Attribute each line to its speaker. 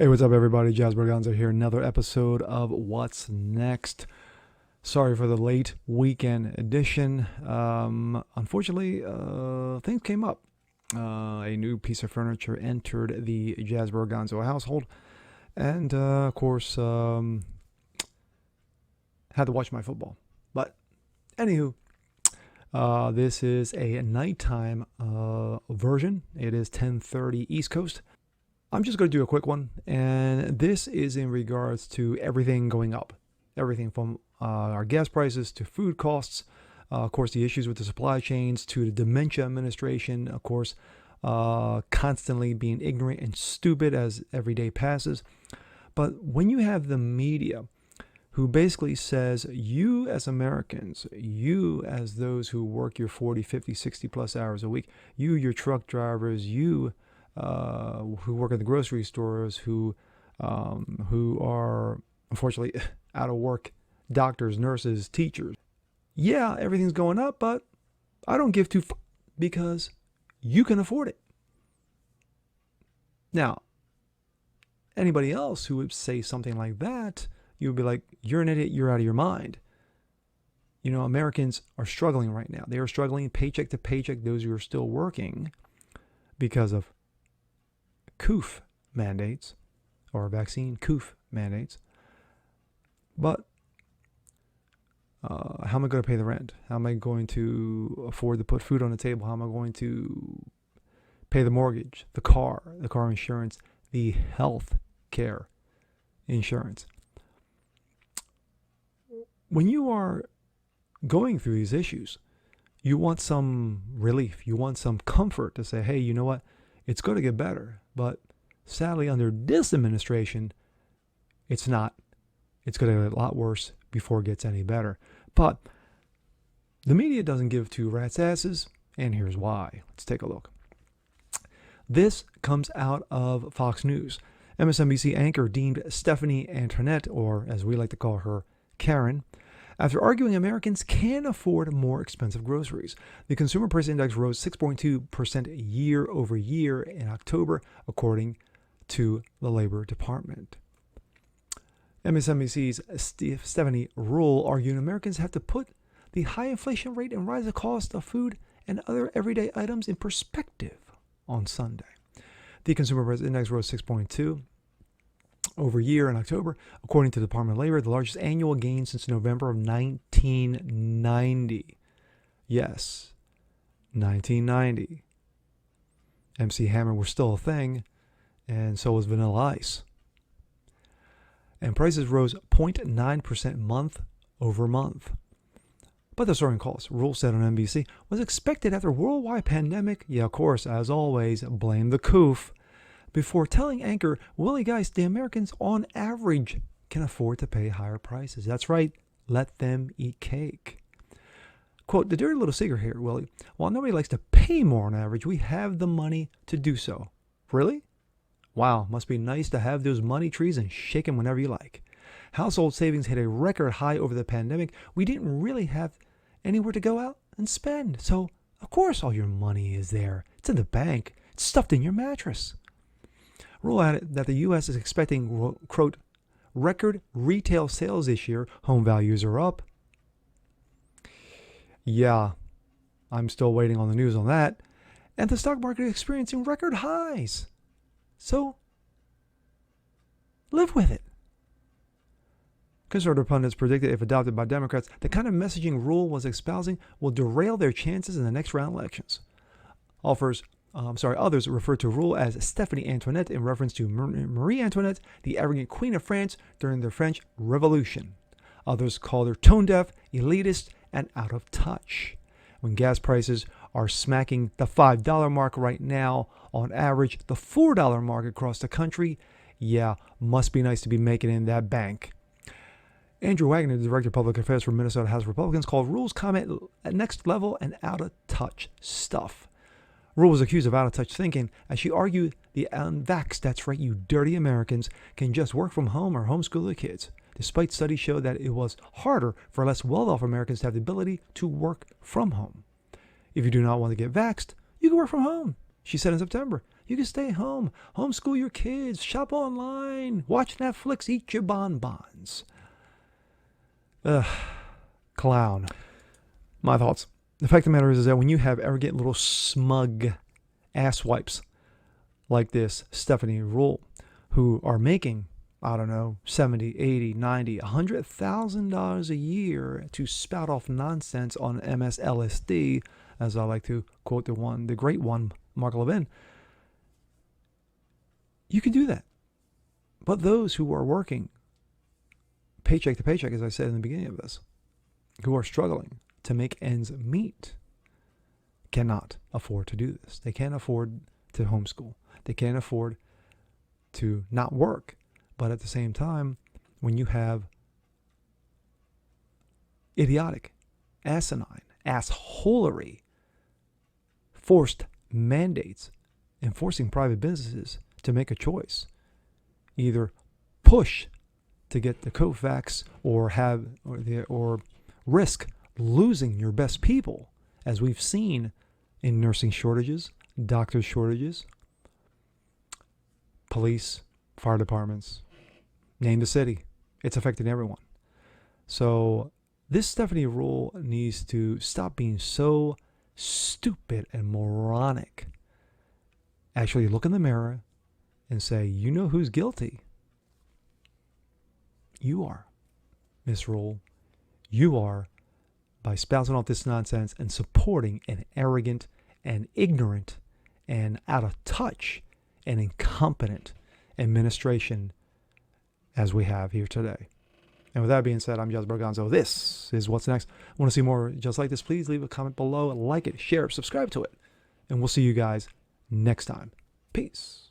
Speaker 1: Hey, what's up, everybody? Jazz Berganza here. Another episode of What's Next. Sorry for the late weekend edition. Unfortunately, things came up. A new piece of furniture entered the Jazz Berganza household, and of course, had to watch my football. But anywho, this is a nighttime version. It is 10:30 East Coast. I'm just going to do a quick one, and this is in regards to everything going up. Everything from our gas prices to food costs, of course, the issues with the supply chains, to the dementia administration, of course, constantly being ignorant and stupid as every day passes. But when you have the media who basically says, you as Americans, you as those who work your 40, 50, 60 plus hours a week, you, your truck drivers, you who work at the grocery stores, who are unfortunately out of work, doctors, nurses, teachers. Yeah, everything's going up, but I don't give two because you can afford it. Now, anybody else who would say something like that, you would be like, you're an idiot, you're out of your mind. You know, Americans are struggling right now. They are struggling paycheck to paycheck, those who are still working, because of COOF mandates, or vaccine COOF mandates. But how am I going to pay the rent? How am I going to afford to put food on the table? How am I going to pay the mortgage, the car insurance, the health care insurance? When you are going through these issues, you want some relief. You want some comfort to say, hey, you know what? It's going to get better. But sadly, under this administration, it's not. It's going to get a lot worse before it gets any better. But the media doesn't give two rats' asses, and here's why. Let's take a look. This comes out of Fox News. MSNBC anchor deemed Stephanie Antoinette, or as we like to call her, Karen, after arguing Americans can afford more expensive groceries. The Consumer Price Index rose 6.2% year over year in October, according to the Labor Department. MSNBC's Stephanie Ruele argued Americans have to put the high inflation rate and rise the cost of food and other everyday items in perspective on Sunday. The Consumer Price Index rose 6.2% over year in October, according to the Department of Labor, the largest annual gain since November of 1990. Yes, 1990. MC Hammer was still a thing, and so was Vanilla Ice. And prices rose 0.9% month over month. But the soaring costs, Ruele said on NBC, was expected after a worldwide pandemic. Yeah, of course, as always, blame the COOF. Before telling anchor Willie Geist the Americans on average can afford to pay higher prices. That's right, let them eat cake. Quote, the dirty little secret here, Willie, while nobody likes to pay more on average, we have the money to do so. Really? Wow, must be nice to have those money trees and shake them whenever you like. Household savings hit a record high over the pandemic. We didn't really have anywhere to go out and spend. So, of course, all your money is there. It's in the bank. It's stuffed in your mattress. Ruele added that the U.S. is expecting, quote, record retail sales this year. Home values are up. Yeah, I'm still waiting on the news on that. And the stock market is experiencing record highs. So, live with it. Conservative pundits predicted if adopted by Democrats, the kind of messaging Ruele was espousing will derail their chances in the next round elections. Others refer to Ruele as Stephanie Antoinette in reference to Marie Antoinette, the arrogant queen of France during the French Revolution. Others called her tone-deaf, elitist, and out of touch. When gas prices are smacking the $5 mark right now, on average, the $4 mark across the country, yeah, must be nice to be making in that bank. Andrew Wagner, the Director of Public Affairs for Minnesota House Republicans, called Ruele's comment at next level and out-of-touch stuff. Ruele was accused of out-of-touch thinking as she argued the unvaxxed, that's right, you dirty Americans, can just work from home or homeschool their kids, despite studies show that it was harder for less well-off Americans to have the ability to work from home. If you do not want to get vaxxed, you can work from home, she said in September. You can stay home, homeschool your kids, shop online, watch Netflix, eat your bonbons. Ugh, clown. My thoughts. The fact of the matter is that when you have arrogant little smug asswipes like this Stephanie Ruele, who are making, I don't know, $70, $80, $90, $100,000 a year to spout off nonsense on MSLSD, as I like to quote the great one, Mark Levin, you can do that. But those who are working paycheck to paycheck, as I said in the beginning of this, who are struggling to make ends meet, cannot afford to do this. They can't afford to homeschool. They can't afford to not work. But at the same time, when you have idiotic, asinine, assholery, forced mandates, and forcing private businesses to make a choice, either push to get the COVAX or risk losing your best people, as we've seen in nursing shortages, doctor shortages, police, fire departments, name the city. It's affecting everyone. So this Stephanie Ruele needs to stop being so stupid and moronic. Actually look in the mirror and say, you know who's guilty? You are, Miss Ruele. You are, by spouting off this nonsense and supporting an arrogant and ignorant and out of touch and incompetent administration as we have here today. And with that being said, I'm Jazz Berganzo. This is What's Next. Want to see more just like this? Please leave a comment below, like it, share it, subscribe to it. And we'll see you guys next time. Peace.